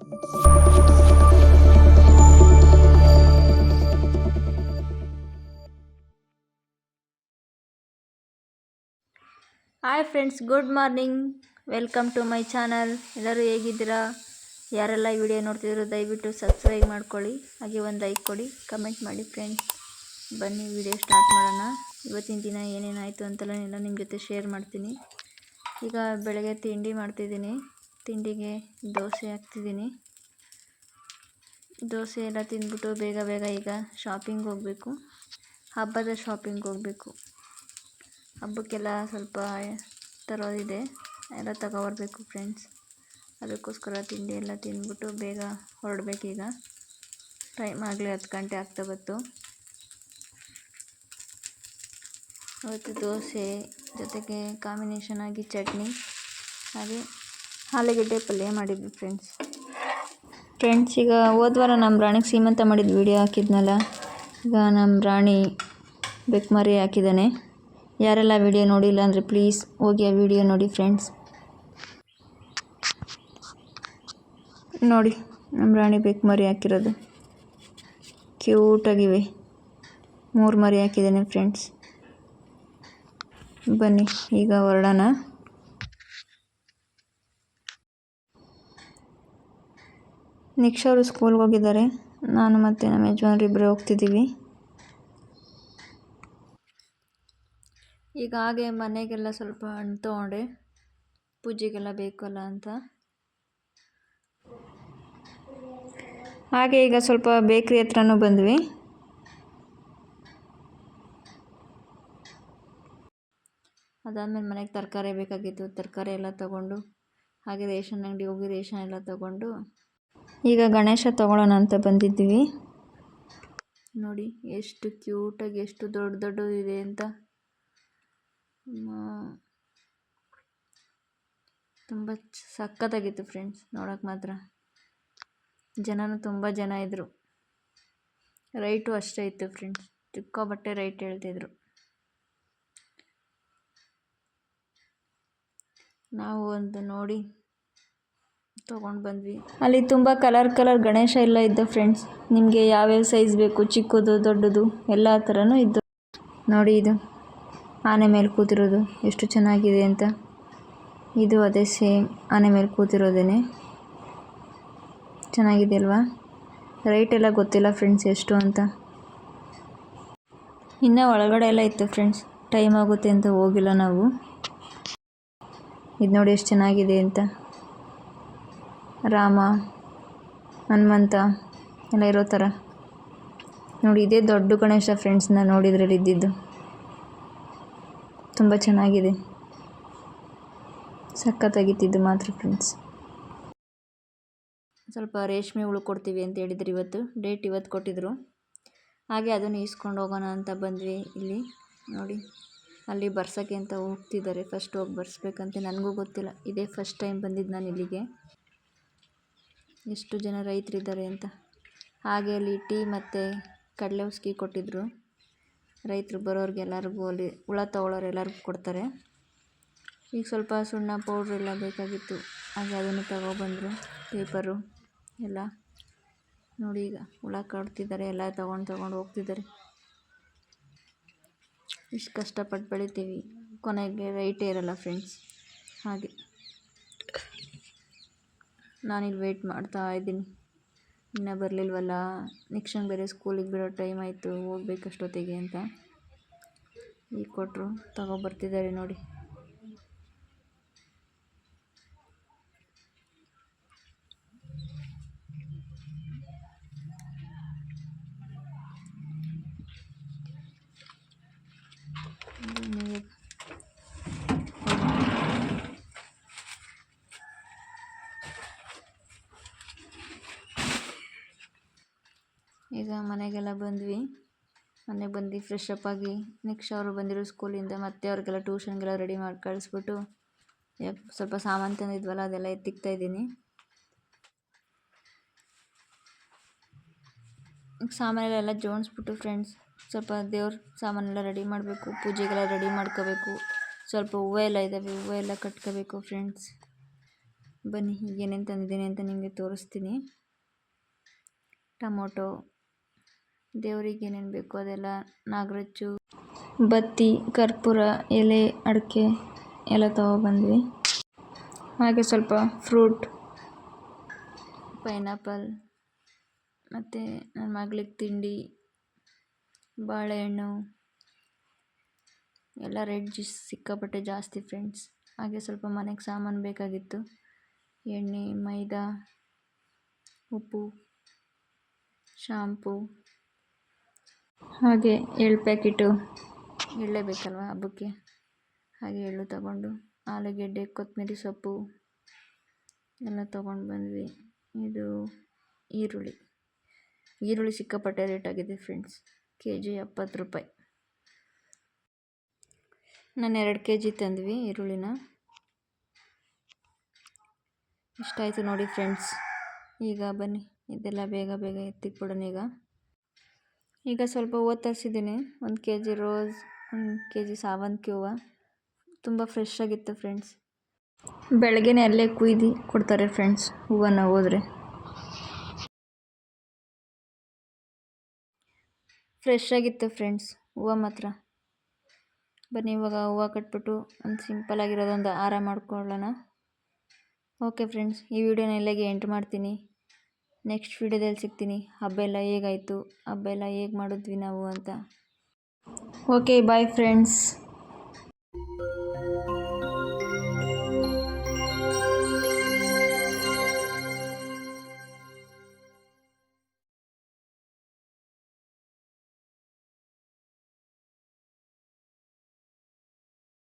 Hi friends, good morning. Welcome to my channel. ಎಲ್ಲರೂ ಹೇಗಿದ್ದೀರಾ? ಯಾರೆಲ್ಲ ಈ ವಿಡಿಯೋ ನೋಡ್ತಿದ್ರು ದಯವಿಟ್ಟು ಸಬ್ಸ್ಕ್ರೈಬ್ ಮಾಡ್ಕೊಳ್ಳಿ, ಹಾಗೆ ಒಂದು ಲೈಕ್ ಕೊಡಿ, ಕಮೆಂಟ್ ಮಾಡಿ ಫ್ರೆಂಡ್ಸ್. ಬನ್ನಿ ವಿಡಿಯೋ ಸ್ಟಾರ್ಟ್ ಮಾಡೋಣ. ಇವತ್ತಿನ ದಿನ ಏನೇನಾಯಿತು ಅಂತೆಲ್ಲ ನಿಮ್ಮ ಜೊತೆ ಶೇರ್ ಮಾಡ್ತೀನಿ. ಈಗ ಬೆಳಗ್ಗೆ ತಿಂಡಿ ಮಾಡ್ತಿದ್ದೀನಿ. ತಿಂಡಿಗೆ ದೋಸೆ ಹಾಕ್ತಿದ್ದೀನಿ. ದೋಸೆ ಎಲ್ಲ ತಿಂದ್ಬಿಟ್ಟು ಬೇಗ ಬೇಗ ಈಗ ಶಾಪಿಂಗ್ ಹೋಗಬೇಕು. ಹಬ್ಬದ ಶಾಪಿಂಗ್ ಹೋಗಬೇಕು. ಹಬ್ಬಕ್ಕೆಲ್ಲ ಸ್ವಲ್ಪ ತರೋದಿದೆ, ಎಲ್ಲ ತಗೊಬರ್ಬೇಕು ಫ್ರೆಂಡ್ಸ್. ಅದಕ್ಕೋಸ್ಕರ ತಿಂಡಿ ಎಲ್ಲ ತಿಂದ್ಬಿಟ್ಟು ಬೇಗ ಹೊರಡಬೇಕೀಗ. ಟೈಮ್ ಆಗಲೇ 10 ಗಂಟೆ ಆಗ್ತಾ ಬಂತು. ಅವತ್ತು ದೋಸೆ ಜೊತೆಗೆ ಕಾಂಬಿನೇಷನ್ ಆಗಿ ಚಟ್ನಿ ಹಾಗೆ ಆಲೂಗಡ್ಡೆ ಪಲ್ಯ ಮಾಡಿದ್ವಿ ಫ್ರೆಂಡ್ಸ್. ಈಗ ಹೋದ್ವಾರ ನಮ್ಮ ರಾಣಿಗೆ ಸೀಮಂತ ಮಾಡಿದ ವಿಡಿಯೋ ಹಾಕಿದ್ನಲ್ಲ, ಈಗ ನಮ್ಮ ರಾಣಿ ಬೆಕ್ಮರಿ ಹಾಕಿದ್ದಾನೆ. ಯಾರೆಲ್ಲ ವಿಡಿಯೋ ನೋಡಿಲ್ಲ ಅಂದರೆ ಪ್ಲೀಸ್ ಹೋಗಿ ಆ ವಿಡಿಯೋ ನೋಡಿ ಫ್ರೆಂಡ್ಸ್. ನೋಡಿ ನಮ್ಮ ರಾಣಿ ಬೆಕ್ಮರಿ ಹಾಕಿರೋದು ಕ್ಯೂಟಾಗಿವೆ. 3 ಮರಿ ಹಾಕಿದ್ದೇನೆ ಫ್ರೆಂಡ್ಸ್. ಬನ್ನಿ ಈಗ ಹೊರಡೋಣ. ನಿಕ್ಷಾ ಅವರು ಸ್ಕೂಲ್ಗೆ ಹೋಗಿದ್ದಾರೆ. ನಾನು ಮತ್ತು ನಮ್ಮ ಯಜಮಾನ್ರು ಇಬ್ಬರೇ ಹೋಗ್ತಿದ್ದೀವಿ. ಈಗ ಹಾಗೆ ಮನೆಗೆಲ್ಲ ಸ್ವಲ್ಪ ಹಣ್ಣು ತೊಗೊಂಡೆ, ಪೂಜೆಗೆಲ್ಲ ಬೇಕಲ್ಲ ಅಂತ. ಹಾಗೆ ಈಗ ಸ್ವಲ್ಪ ಬೇಕ್ರಿ ಹತ್ರನೂ ಬಂದ್ವಿ. ಅದಾದಮೇಲೆ ಮನೆಗೆ ತರಕಾರಿ ಬೇಕಾಗಿತ್ತು, ತರಕಾರಿ ಎಲ್ಲ ತೊಗೊಂಡು, ಹಾಗೆ ರೇಷನ್ ಅಂಗಡಿ ಹೋಗಿ ರೇಷನ್ ಎಲ್ಲ ತೊಗೊಂಡು ಈಗ ಗಣೇಶ ತೊಗೊಳ್ಳೋಣ ಅಂತ ಬಂದಿದ್ದೀವಿ. ನೋಡಿ ಎಷ್ಟು ಕ್ಯೂಟಾಗಿ ಎಷ್ಟು ದೊಡ್ಡ ಇದೆ ಅಂತ. ತುಂಬ ಸಖತ್ತಾಗಿತ್ತು ಫ್ರೆಂಡ್ಸ್. ನೋಡೋಕೆ ಮಾತ್ರ ಜನನೂ ತುಂಬ ಜನ ಇದ್ದರು. ರೈಟು ಅಷ್ಟೇ ಇತ್ತು ಫ್ರೆಂಡ್ಸ್, ಸಿಕ್ಕಾಪಟ್ಟೆ ರೈಟ್ ಹೇಳ್ತಿದ್ರು. ನಾವು ಒಂದು ನೋಡಿ ತೊಗೊಂಡು ಬಂದ್ವಿ. ಅಲ್ಲಿ ತುಂಬ ಕಲರ್ ಗಣೇಶ ಎಲ್ಲ ಇದ್ದ ಫ್ರೆಂಡ್ಸ್. ನಿಮಗೆ ಯಾವ್ಯಾವ ಸೈಜ್ ಬೇಕು, ಚಿಕ್ಕದು ದೊಡ್ಡದು ಎಲ್ಲ ಥರನೂ ಇದ್ದು. ನೋಡಿ ಇದು ಆನೆ ಮೇಲೆ ಕೂತಿರೋದು ಎಷ್ಟು ಚೆನ್ನಾಗಿದೆ ಅಂತ. ಇದು ಅದೇ ಸೇಮ್ ಆನೆ ಮೇಲೆ ಕೂತಿರೋದೇನೆ. ಚೆನ್ನಾಗಿದೆ ಅಲ್ವಾ? ರೈಟ್ ಎಲ್ಲ ಗೊತ್ತಿಲ್ಲ ಫ್ರೆಂಡ್ಸ್ ಎಷ್ಟು ಅಂತ. ಇನ್ನು ಒಳಗಡೆ ಎಲ್ಲ ಇತ್ತು ಫ್ರೆಂಡ್ಸ್, ಟೈಮ್ ಆಗುತ್ತೆ ಅಂತ ಹೋಗಿಲ್ಲ ನಾವು. ಇದು ನೋಡಿ ಎಷ್ಟು ಚೆನ್ನಾಗಿದೆ ಅಂತ. ರಾಮ ಹನುಮಂತ ಎಲ್ಲ ಇರೋ ಥರ ನೋಡಿ. ಇದೇ ದೊಡ್ಡ ಗಣೇಶ ಫ್ರೆಂಡ್ಸ್, ನಾನು ನೋಡಿದ್ರಲ್ಲಿ ಇದ್ದಿದ್ದು. ತುಂಬ ಚೆನ್ನಾಗಿದೆ, ಸಖತ್ತಾಗಿತ್ತಿದ್ದು ಮಾತ್ರ ಫ್ರೆಂಡ್ಸ್. ಸ್ವಲ್ಪ ರೇಷ್ಮೆ ಹುಳು ಕೊಡ್ತೀವಿ ಅಂತ ಹೇಳಿದ್ರು. ಇವತ್ತು ಕೊಟ್ಟಿದ್ರು. ಹಾಗೆ ಅದನ್ನು ಈಸ್ಕೊಂಡು ಹೋಗೋಣ ಅಂತ ಬಂದ್ವಿ. ಇಲ್ಲಿ ನೋಡಿ, ಅಲ್ಲಿ ಬರ್ಸೋಕ್ಕೆ ಅಂತ ಹೋಗ್ತಿದ್ದಾರೆ. ಫಸ್ಟ್ ಹೋಗಿ ಬರ್ಸ್ಬೇಕಂತೆ. ನನಗೂ ಗೊತ್ತಿಲ್ಲ, ಇದೇ ಫಸ್ಟ್ ಟೈಮ್ ಬಂದಿದ್ದು ನಾನು ಇಲ್ಲಿಗೆ. ಎಷ್ಟು ಜನ ರೈತರಿದ್ದಾರೆ ಅಂತ. ಹಾಗೆ ಅಲ್ಲಿ ಟೀ ಮತ್ತು ಕಡಲೆ ಉಸ್ಕಿ ಕೊಟ್ಟಿದ್ದರು. ರೈತರು ಬರೋರಿಗೆ ಎಲ್ಲರಿಗೂ, ಅಲ್ಲಿ ಹುಳ ತೊಗೊಳ್ಳೋರು ಎಲ್ಲರಿಗೂ ಕೊಡ್ತಾರೆ. ಈಗ ಸ್ವಲ್ಪ ಸುಣ್ಣ ಪೌಡ್ರ್ ಎಲ್ಲ ಬೇಕಾಗಿತ್ತು, ಹಾಗೆ ಅದನ್ನು ತಗೊಬಂದರು. ಪೇಪರು ಎಲ್ಲ ನೋಡಿ. ಈಗ ಹುಳ ಕಟ್ತಿದ್ದಾರೆ, ಎಲ್ಲ ತೊಗೊಂಡು ಹೋಗ್ತಿದ್ದಾರೆ. ಇಷ್ಟು ಕಷ್ಟಪಟ್ಟು ಬೆಳಿತೀವಿ, ಕೊನೆಗೆ ರೈಟೇ ಇರಲ್ಲ ಫ್ರೆಂಡ್ಸ್. ಹಾಗೆ ನಾನಿಲ್ಲಿ ವೆಯ್ಟ್ ಮಾಡ್ತಾ ಇದ್ದೀನಿ, ಇನ್ನೂ ಬರಲಿಲ್ವಲ್ಲ. ನಿಕ್ಷಂಗೆ ಬೇರೆ ಸ್ಕೂಲಿಗೆ ಬಿಡೋ ಟೈಮ್ ಆಯಿತು, ಹೋಗ್ಬೇಕಷ್ಟೊತ್ತಿಗೆ ಅಂತ. ಈಗ ಕೊಟ್ಟರು, ತಗೊಬರ್ತಿದ್ದಾರೆ ನೋಡಿ. ಈಗ ಮನೆಗೆಲ್ಲ ಬಂದ್ವಿ. ಮನೆಗೆ ಬಂದು ಫ್ರೆಶ್ ಅಪ್ ಆಗಿ ನಿಕ್ಷಾ ಅವರು ಬಂದಿರೋ ಸ್ಕೂಲಿಂದ ಮತ್ತೆ ಅವ್ರಿಗೆಲ್ಲ ಟ್ಯೂಷನ್ಗೆಲ್ಲ ರೆಡಿ ಮಾಡಿ ಕಳಿಸ್ಬಿಟ್ಟು ಸ್ವಲ್ಪ ಸಾಮಾನು ತಂದಿದ್ವಲ್ಲ ಅದೆಲ್ಲ ಎತ್ತಿಕ್ತಾ ಇದ್ದೀನಿ. ಸಾಮಾನೆಲ್ಲ ಜೋಡಿಸ್ಬಿಟ್ಟು ಫ್ರೆಂಡ್ಸ್, ಸ್ವಲ್ಪ ದೇವ್ರ ಸಾಮಾನೆಲ್ಲ ರೆಡಿ ಮಾಡಬೇಕು, ಪೂಜೆಗೆಲ್ಲ ರೆಡಿ ಮಾಡ್ಕೋಬೇಕು. ಸ್ವಲ್ಪ ಹೂವು ಎಲ್ಲ ಇದ್ದಾವೆ, ಹೂವು ಎಲ್ಲ ಕಟ್ಕೋಬೇಕು ಫ್ರೆಂಡ್ಸ್. ಬನ್ನಿ ಈಗ ಏನೇನು ತಂದಿದ್ದೀನಿ ಅಂತ ನಿಮಗೆ ತೋರಿಸ್ತೀನಿ. ಟೊಮೊಟೊ, ದೇವರಿಗೆ ಏನೇನು ಬೇಕು ಅದೆಲ್ಲ, ನಾಗರಚ್ಚು, ಬತ್ತಿ, ಕರ್ಪೂರ, ಎಲೆ, ಅಡಿಕೆ ಎಲ್ಲ ತೊಗೊಬಂದ್ವಿ. ಹಾಗೆ ಸ್ವಲ್ಪ ಫ್ರೂಟ್, ಪೈನಾಪಲ್, ಮತ್ತು ನನ್ನ ಮಗಳಿಗೆ ತಿಂಡಿ, ಬಾಳೆಹಣ್ಣು ಎಲ್ಲ ರೇಟ್ ಸಿಕ್ಕಾಪಟ್ಟೆ ಜಾಸ್ತಿ ಫ್ರೆಂಡ್ಸ್. ಹಾಗೆ ಸ್ವಲ್ಪ ಮನೆಗೆ ಸಾಮಾನು ಬೇಕಾಗಿತ್ತು, ಎಣ್ಣೆ, ಮೈದಾ, ಉಪ್ಪು, ಶಾಂಪು, ಹಾಗೆ ಎಳ್ಳು ಪ್ಯಾಕೆಟು, ಎಳ್ಳೇ ಬೇಕಲ್ವ ಹಬ್ಬಕ್ಕೆ, ಹಾಗೆ ಎಳ್ಳು ತಗೊಂಡು, ಆಲೂಗೆಡ್ಡೆ, ಕೊತ್ತಂಬರಿ ಸೊಪ್ಪು ಎಲ್ಲ ತೊಗೊಂಡು ಬಂದ್ವಿ. ಇದು ಈರುಳ್ಳಿ ಸಿಕ್ಕಾಪಟ್ಟೆ ರೇಟ್ ಆಗಿದೆ ಫ್ರೆಂಡ್ಸ್, KG 70 ರೂಪಾಯಿ. ನಾನು 2 kg ತಂದ್ವಿ ಈರುಳ್ಳಿನ. ಇಷ್ಟಾಯಿತು ನೋಡಿ ಫ್ರೆಂಡ್ಸ್. ಈಗ ಬನ್ನಿ ಇದೆಲ್ಲ ಬೇಗ ಬೇಗ ಎತ್ತಿಕ್ಬಿಡೋಣ. ಈಗ ಸ್ವಲ್ಪ ಹೂವು ತರಿಸಿದ್ದೀನಿ, 1 kg ರೋಸ್, 1 kg ಸಾವಂತಿಗೆ ಹೂವು. ತುಂಬ ಫ್ರೆಶ್ ಆಗಿತ್ತು ಫ್ರೆಂಡ್ಸ್. ಬೆಳಗ್ಗೆನೇ ಅಲ್ಲೇ ಕುಯ್ದು ಕೊಡ್ತಾರೆ ಫ್ರೆಂಡ್ಸ್ ಹೂವನ್ನು ಹೋದರೆ. ಫ್ರೆಶ್ ಆಗಿತ್ತು ಫ್ರೆಂಡ್ಸ್ ಹೂವು ಮಾತ್ರ. ಬನ್ನಿ ಇವಾಗ ಹೂವು ಕಟ್ಬಿಟ್ಟು ಒಂದು ಸಿಂಪಲ್ ಆಗಿರೋದೊಂದು ಹಾರ ಮಾಡ್ಕೊಳ್ಳೋಣ. ಓಕೆ ಫ್ರೆಂಡ್ಸ್, ಈ ವಿಡಿಯೋನ ಇಲ್ಲಿಗೆ ಎಂಡ್ ಮಾಡ್ತೀನಿ. ನೆಕ್ಸ್ಟ್ ವಿಡಿಯೋದಲ್ಲಿ ಸಿಗ್ತೀನಿ. ಹಬ್ಬ ಎಲ್ಲ ಹೇಗಾಯಿತು, ಹಬ್ಬ ಎಲ್ಲ ಹೇಗೆ ಮಾಡಿದ್ವಿ ನಾವು ಅಂತ. Okay bye friends.